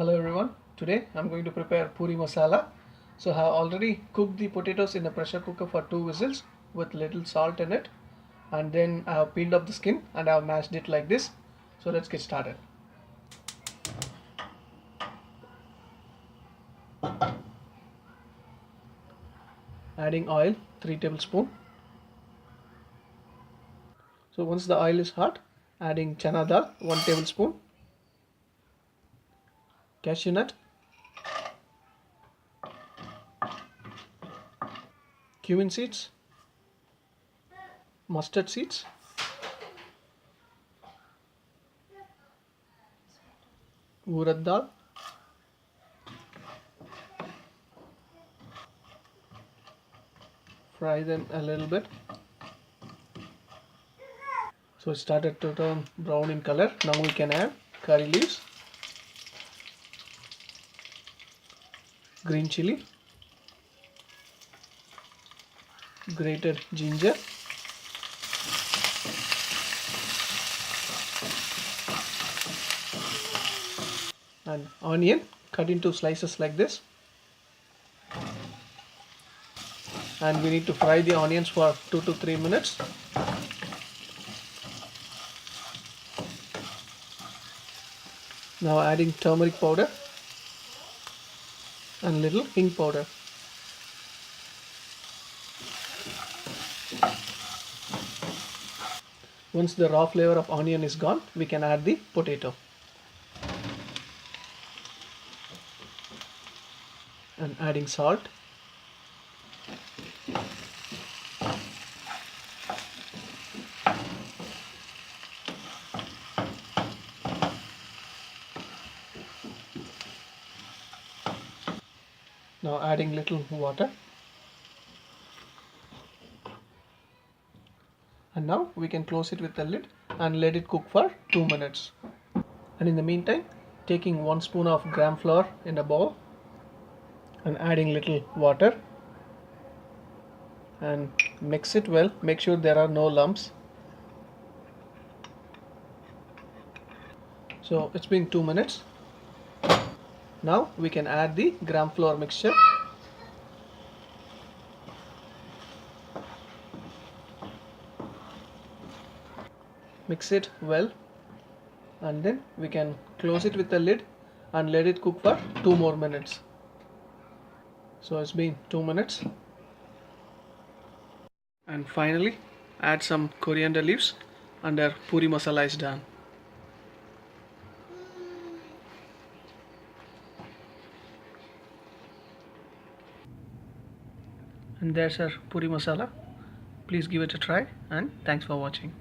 Hello everyone, today I'm going to prepare Poori Masala. So I have already cooked the potatoes in a pressure cooker for 2 whistles with little salt in it, and then I have peeled off the skin and I have mashed it like this. So let's get started. Adding oil 3 tablespoons. So once the oil is hot, adding chana dal 1 tablespoon, cashew nut, cumin seeds, mustard seeds, urad dal, fry them a little bit. So it started to turn brown in color. Now we can add curry leaves, green chili, grated ginger, and onion cut into slices like this. And we need to fry the onions for 2 to 3 minutes. Now adding turmeric powder and little hing powder. Once the raw flavor of onion is gone, we can add the potato. And adding salt. Now adding little water. And now we can close it with the lid and let it cook for 2 minutes. And in the meantime, taking 1 spoon of gram flour in a bowl and adding little water and mix it well. Make sure there are no lumps. So it's been 2 minutes. Now we can add the gram flour mixture. Mix it well, and then we can close it with the lid and let it cook for 2 more minutes. So it's been 2 minutes. And finally add some coriander leaves and our Poori Masala is done. And there's our Poori Masala. Please give it a try and thanks for watching.